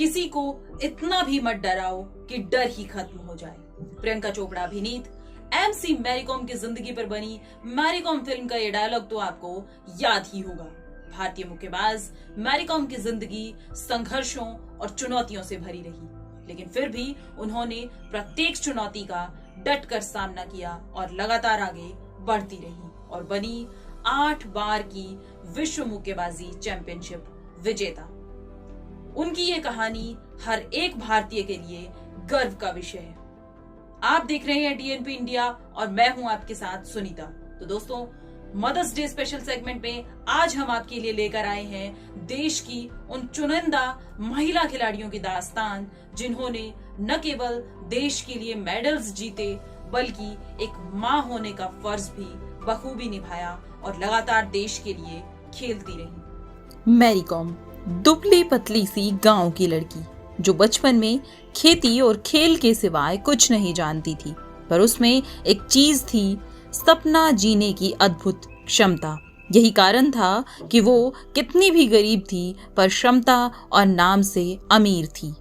किसी को इतना भी मत डराओ कि डर ही खत्म हो जाए। प्रियंका चोपड़ा अभिनीत MC मैरी कॉम की जिंदगी पर बनी मैरी कॉम फिल्म का ये डायलॉग तो आपको याद ही होगा। भारतीय मुक्केबाज मैरी कॉम की जिंदगी संघर्षों और चुनौतियों से भरी रही, लेकिन फिर भी उन्होंने प्रत्येक चुनौती का डट कर सामना किया और लगातार आगे बढ़ती रही और बनी 8 बार की विश्व मुक्केबाजी चैंपियनशिप विजेता। उनकी ये कहानी हर एक भारतीय के लिए गर्व का विषय है। आप देख रहे हैं DNP इंडिया और मैं हूं आपके साथ सुनीता। तो दोस्तों, मदर्स डे स्पेशल सेगमेंट में आज हम आपके लिए लेकर आए हैं देश की उन चुनिंदा महिला खिलाड़ियों की दास्तान जिन्होंने न केवल देश के लिए मेडल्स जीते बल्कि एक मां होने का फर्ज भी बखूबी निभाया और लगातार देश के लिए खेलती रही। मैरी कॉम दुबली पतली सी गांव की लड़की जो बचपन में खेती और खेल के सिवाय कुछ नहीं जानती थी, पर उसमें एक चीज थी, सपना जीने की अद्भुत क्षमता। यही कारण था कि वो कितनी भी गरीब थी पर क्षमता और नाम से अमीर थी,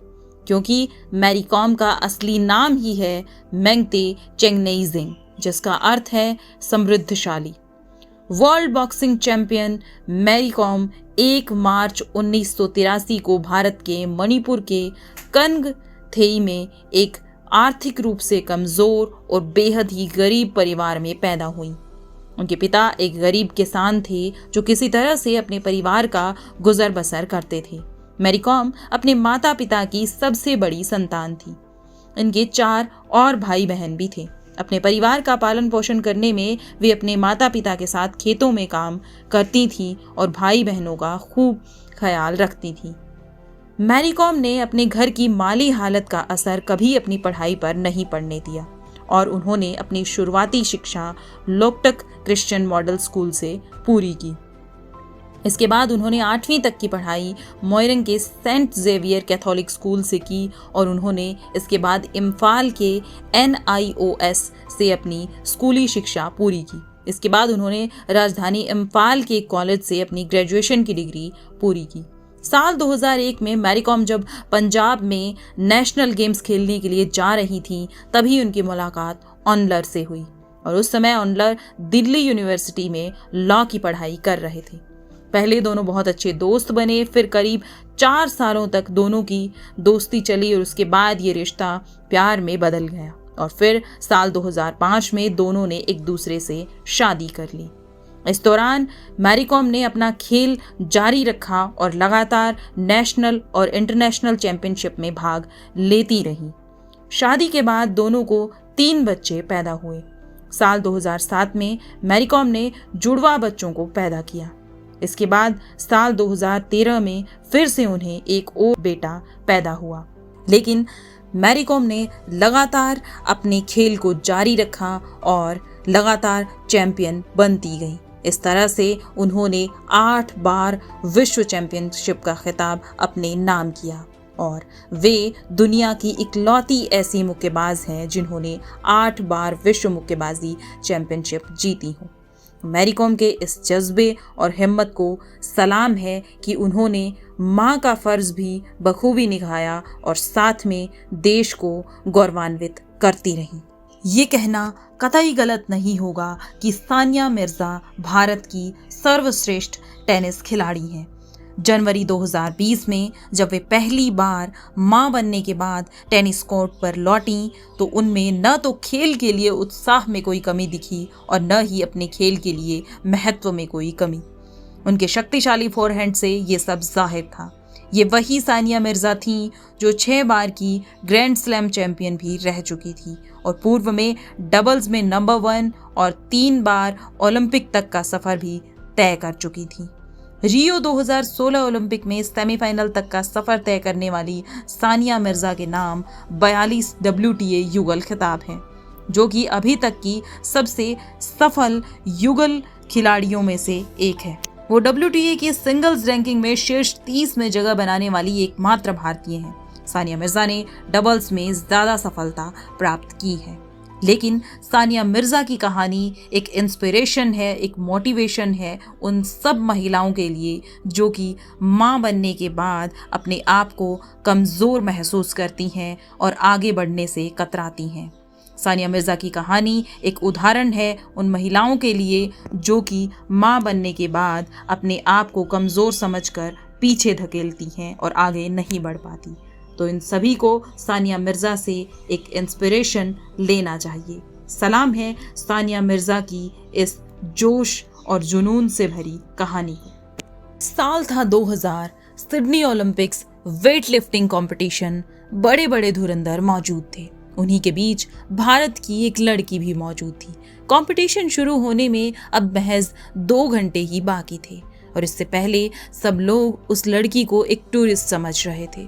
क्योंकि मैरी कॉम का असली नाम ही है मेंगते चेंगनेइजिंग, जिसका अर्थ है समृद्धशाली। World boxing champion Mary Kom 1 मार्च 1983 को भारत के मणिपुर के कनगथेई में एक आर्थिक रूप से कमजोर और बेहद ही गरीब परिवार में पैदा हुई। उनके पिता एक गरीब किसान थे जो किसी तरह से अपने परिवार का गुजर बसर करते थे। मैरी कॉम अपने माता पिता की सबसे बड़ी संतान थी। इनके 4 और भाई बहन भी थे। अपने परिवार का पालन पोषण करने में वे अपने माता पिता के साथ खेतों में काम करती थी और भाई बहनों का खूब ख्याल रखती थी। मैरी कॉम ने अपने घर की माली हालत का असर कभी अपनी पढ़ाई पर नहीं पड़ने दिया और उन्होंने अपनी शुरुआती शिक्षा लोकटक क्रिश्चियन मॉडल स्कूल से पूरी की। इसके बाद उन्होंने 8वीं तक की पढ़ाई मोइरंग के सेंट जेवियर कैथोलिक स्कूल से की और उन्होंने इसके बाद इम्फाल के NIOS से अपनी स्कूली शिक्षा पूरी की। इसके बाद उन्होंने राजधानी इम्फाल के कॉलेज से अपनी ग्रेजुएशन की डिग्री पूरी की। साल 2001 में मैरी कॉम जब पंजाब में नेशनल गेम्स खेलने के लिए जा रही थी, तभी उनकी मुलाकात ऑनलर से हुई और उस समय ऑनलर दिल्ली यूनिवर्सिटी में लॉ की पढ़ाई कर रहे थे। पहले दोनों बहुत अच्छे दोस्त बने, फिर करीब 4 सालों तक दोनों की दोस्ती चली और उसके बाद ये रिश्ता प्यार में बदल गया और फिर साल 2005 में दोनों ने एक दूसरे से शादी कर ली। इस दौरान मैरी कॉम ने अपना खेल जारी रखा और लगातार नेशनल और इंटरनेशनल चैंपियनशिप में भाग लेती रही। शादी के बाद दोनों को 3 बच्चे पैदा हुए। साल 2007 में मैरी कॉम ने जुड़वा बच्चों को पैदा किया। इसके बाद साल 2013 में फिर से उन्हें एक और बेटा पैदा हुआ, लेकिन मैरी कॉम ने लगातार अपने खेल को जारी रखा और लगातार चैंपियन बनती गई। इस तरह से उन्होंने 8 बार विश्व चैंपियनशिप का खिताब अपने नाम किया और वे दुनिया की इकलौती ऐसी मुक्केबाज हैं जिन्होंने 8 बार विश्व मुक्केबाजी चैंपियनशिप जीती हो। मैरी कॉम के इस जज्बे और हिम्मत को सलाम है कि उन्होंने मां का फर्ज भी बखूबी निभाया और साथ में देश को गौरवान्वित करती रही। ये कहना कतई गलत नहीं होगा कि सानिया मिर्जा भारत की सर्वश्रेष्ठ टेनिस खिलाड़ी हैं। जनवरी 2020 में जब वे पहली बार मां बनने के बाद टेनिस कोर्ट पर लौटीं तो उनमें न तो खेल के लिए उत्साह में कोई कमी दिखी और न ही अपने खेल के लिए महत्व में कोई कमी। उनके शक्तिशाली फोरहैंड से ये सब जाहिर था। ये वही सानिया मिर्जा थीं जो 6 बार की ग्रैंड स्लैम चैंपियन भी रह चुकी थी और पूर्व में डबल्स में नंबर 1 और 3 बार ओलंपिक तक का सफर भी तय कर चुकी थी। रियो 2016 ओलंपिक में सेमीफाइनल तक का सफर तय करने वाली सानिया मिर्जा के नाम 42 WTA युगल खिताब है, जो कि अभी तक की सबसे सफल युगल खिलाड़ियों में से एक है। वो WTA की सिंगल्स रैंकिंग में शीर्ष 30 में जगह बनाने वाली एकमात्र भारतीय हैं। सानिया मिर्जा ने डबल्स में ज्यादा सफलता प्राप्त की है। लेकिन सानिया मिर्जा की कहानी एक इंस्पिरेशन है, एक मोटिवेशन है उन सब महिलाओं के लिए जो कि माँ बनने के बाद अपने आप को कमज़ोर महसूस करती हैं और आगे बढ़ने से कतराती हैं। सानिया मिर्ज़ा की कहानी एक उदाहरण है उन महिलाओं के लिए जो कि माँ बनने के बाद अपने आप को कमज़ोर समझकर पीछे धकेलती हैं और आगे नहीं बढ़ पाती। तो इन सभी को सानिया मिर्ज़ा से एक इंस्पिरेशन लेना चाहिए। सलाम है सानिया मिर्ज़ा की इस जोश और जुनून से भरी कहानी को। साल था 2000, Sydney Olympics weight lifting competition. बड़े बड़े धुरंधर मौजूद थे। उन्हीं के बीच भारत की एक लड़की भी मौजूद थी। कंपटीशन शुरू होने में अब महज 2 घंटे ही बाकी थे और इससे पहले सब लोग उस लड़की को एक टूरिस्ट समझ रहे थे।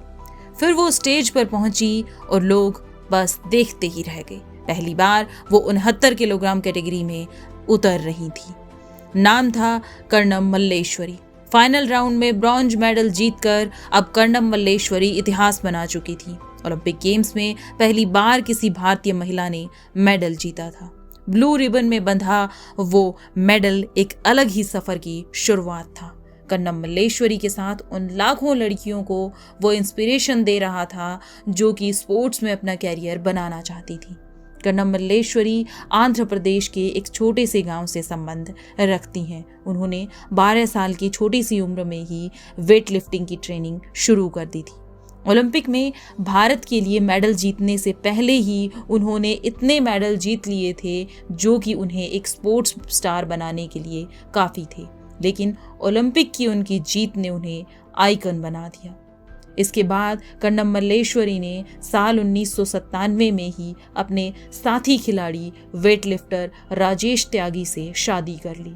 फिर वो स्टेज पर पहुंची और लोग बस देखते ही रह गए। पहली बार वो 69 किलोग्राम कैटेगरी में उतर रही थी। नाम था कर्णम मल्लेश्वरी। फाइनल राउंड में ब्रॉन्ज मेडल जीतकर अब कर्णम मल्लेश्वरी इतिहास बना चुकी थी। ओलंपिक गेम्स में पहली बार किसी भारतीय महिला ने मेडल जीता था। ब्लू रिबन में बंधा वो मेडल एक अलग ही सफर की शुरुआत था। कर्णम मल्लेश्वरी के साथ उन लाखों लड़कियों को वो इंस्पिरेशन दे रहा था जो कि स्पोर्ट्स में अपना कैरियर बनाना चाहती थी। कर्णम मल्लेश्वरी आंध्र प्रदेश के एक छोटे से गांव से संबंध रखती हैं। उन्होंने 12 साल की छोटी सी उम्र में ही वेट लिफ्टिंग की ट्रेनिंग शुरू कर दी थी। ओलंपिक में भारत के लिए मेडल जीतने से पहले ही उन्होंने इतने मेडल जीत लिए थे जो कि उन्हें एक स्पोर्ट्स स्टार बनाने के लिए काफ़ी थे। लेकिन ओलंपिक की उनकी जीत ने उन्हें आइकन बना दिया। इसके बाद कर्णम मल्लेश्वरी ने साल 1997 में ही अपने साथी खिलाड़ी वेटलिफ्टर राजेश त्यागी से शादी कर ली।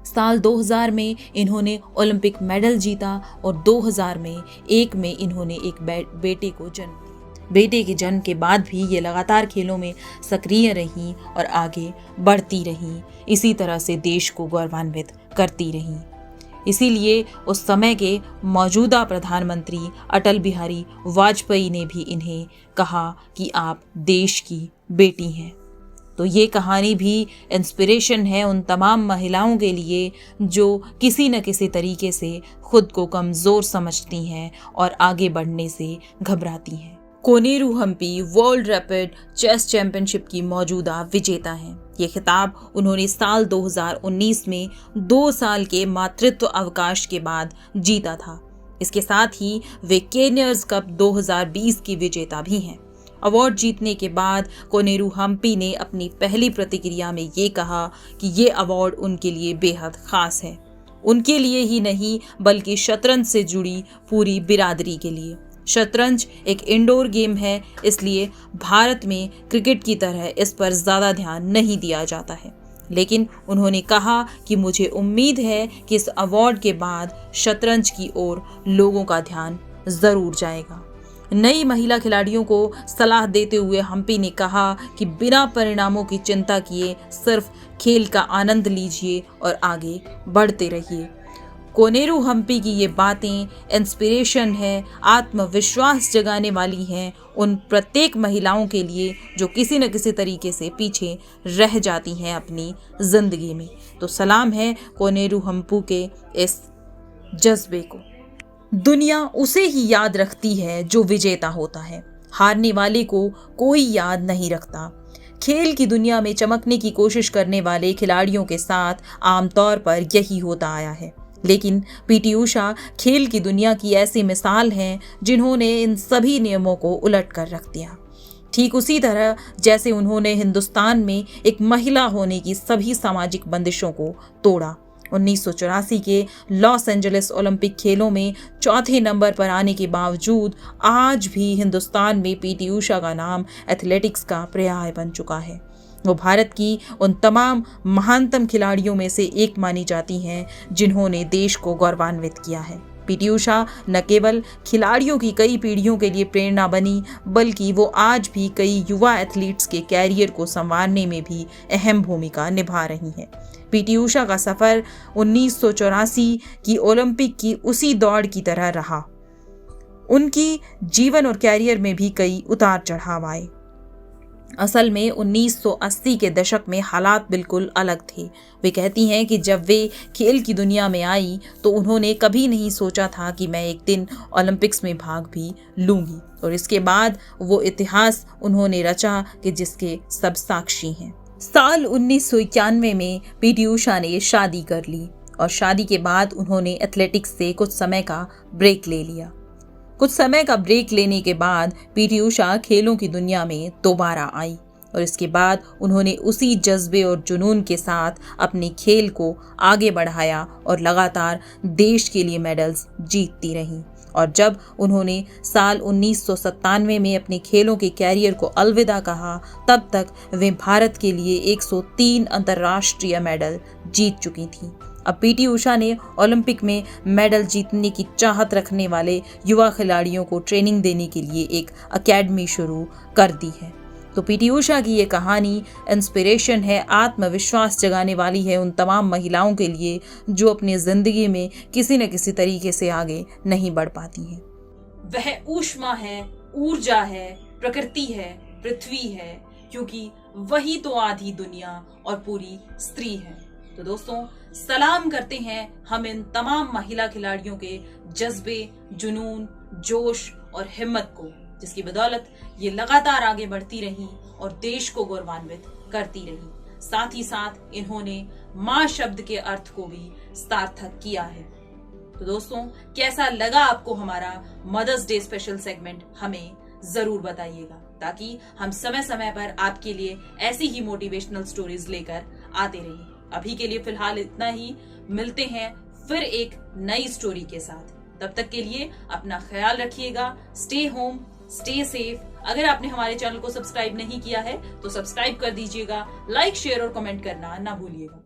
साल 2000 में इन्होंने ओलंपिक मेडल जीता और 2001 में इन्होंने एक बेटे को जन्म दिया। बेटे के जन्म के बाद भी ये लगातार खेलों में सक्रिय रहीं और आगे बढ़ती रहीं। इसी तरह से देश को गौरवान्वित करती रहीं। इसीलिए उस समय के मौजूदा प्रधानमंत्री अटल बिहारी वाजपेयी ने भी इन्हें कहा कि आप देश की बेटी हैं। तो ये कहानी भी इंस्पिरेशन है उन तमाम महिलाओं के लिए जो किसी न किसी तरीके से खुद को कमज़ोर समझती हैं और आगे बढ़ने से घबराती हैं। Koneru Humpy world rapid chess championship की मौजूदा विजेता हैं। ये खिताब उन्होंने साल 2019 में 2 साल के मातृत्व अवकाश के बाद जीता था। इसके साथ ही वे केनियर्स कप 2020 की विजेता भी हैं। अवार्ड जीतने के बाद कोनेरू हम्पी ने अपनी पहली प्रतिक्रिया में ये कहा कि ये अवार्ड उनके लिए बेहद खास है। उनके लिए ही नहीं बल्कि शतरंज से जुड़ी पूरी बिरादरी के लिए। शतरंज एक इंडोर गेम है, इसलिए भारत में क्रिकेट की तरह इस पर ज़्यादा ध्यान नहीं दिया जाता है। लेकिन उन्होंने कहा कि मुझे उम्मीद है कि इस अवार्ड के बाद शतरंज की ओर लोगों का ध्यान ज़रूर जाएगा। नई महिला खिलाड़ियों को सलाह देते हुए हम्पी ने कहा कि बिना परिणामों की चिंता किए सिर्फ खेल का आनंद लीजिए और आगे बढ़ते रहिए। कोनेरू हम्पी की ये बातें इंस्पिरेशन है, आत्मविश्वास जगाने वाली हैं उन प्रत्येक महिलाओं के लिए जो किसी न किसी तरीके से पीछे रह जाती हैं अपनी जिंदगी में। तो सलाम है कोनेरू हम्पी के इस जज्बे को। दुनिया उसे ही याद रखती है जो विजेता होता है। हारने वाले को कोई याद नहीं रखता। खेल की दुनिया में चमकने की कोशिश करने वाले खिलाड़ियों के साथ आमतौर पर यही होता आया है। लेकिन पीटी उषा खेल की दुनिया की ऐसी मिसाल हैं जिन्होंने इन सभी नियमों को उलट कर रख दिया। ठीक उसी तरह जैसे उन्होंने हिंदुस्तान में एक महिला होने की सभी सामाजिक बंदिशों को तोड़ा। 1984 के लॉस एंजलिस ओलंपिक खेलों में चौथे नंबर पर आने के बावजूद आज भी हिंदुस्तान में पीटी उषा का नाम एथलेटिक्स का पर्याय बन चुका है। वो भारत की उन तमाम महानतम खिलाड़ियों में से एक मानी जाती हैं जिन्होंने देश को गौरवान्वित किया है। पीटी उषा न केवल खिलाड़ियों की कई पीढ़ियों के लिए प्रेरणा बनी बल्कि वो आज भी कई युवा एथलीट्स के कैरियर को संवारने में भी अहम भूमिका निभा रही हैं। पीटी उषा का सफ़र 1984 की ओलंपिक की उसी दौड़ की तरह रहा। उनकी जीवन और कैरियर में भी कई उतार चढ़ाव आए। असल में 1980 के दशक में हालात बिल्कुल अलग थे। वे कहती हैं कि जब वे खेल की दुनिया में आई तो उन्होंने कभी नहीं सोचा था कि मैं एक दिन ओलंपिक्स में भाग भी लूंगी, और इसके बाद वो इतिहास उन्होंने रचा कि जिसके सब साक्षी हैं। साल 1991 में पीटी उषा ने शादी कर ली और शादी के बाद उन्होंने एथलेटिक्स से कुछ समय का ब्रेक ले लिया। कुछ समय का ब्रेक लेने के बाद पीटी उषा खेलों की दुनिया में दोबारा आई और इसके बाद उन्होंने उसी जज्बे और जुनून के साथ अपने खेल को आगे बढ़ाया और लगातार देश के लिए मेडल्स जीतती रहीं। और जब उन्होंने साल 1997 में अपने खेलों के कैरियर को अलविदा कहा, तब तक वे भारत के लिए 103 अंतर्राष्ट्रीय मेडल जीत चुकी थीं। अब पीटी उषा ने ओलंपिक में मेडल जीतने की चाहत रखने वाले युवा खिलाड़ियों को ट्रेनिंग देने के लिए एक एकेडमी शुरू कर दी है। तो पीटी उषा की ये कहानी इंस्पिरेशन है, आत्मविश्वास जगाने वाली है उन तमाम महिलाओं के लिए जो अपनी जिंदगी में किसी न किसी तरीके से आगे नहीं बढ़ पाती हैं। वह ऊष्मा है, ऊर्जा है, प्रकृति है, पृथ्वी है, क्योंकि वही तो आधी दुनिया और पूरी स्त्री है। तो दोस्तों, सलाम करते हैं हम इन तमाम महिला खिलाड़ियों के जज्बे, जुनून, जोश और हिम्मत को, जिसकी बदौलत ये लगातार आगे बढ़ती रही और देश को गौरवान्वित करती रही। साथ ही साथ इन्होंने मां शब्द के अर्थ को भी सार्थक किया है। तो दोस्तों, कैसा लगा आपको हमारा मदर्स डे स्पेशल सेगमेंट, हमें जरूर बताइएगा, ताकि हम समय समय पर आपके लिए ऐसी ही मोटिवेशनल स्टोरीज लेकर आते रहें। अभी के लिए फिलहाल इतना ही, मिलते हैं फिर एक नई स्टोरी के साथ। तब तक के लिए अपना ख्याल रखिएगा। Stay home, stay safe. अगर आपने हमारे चैनल को सब्सक्राइब नहीं किया है तो सब्सक्राइब कर दीजिएगा। लाइक, शेयर और कमेंट करना ना भूलिएगा।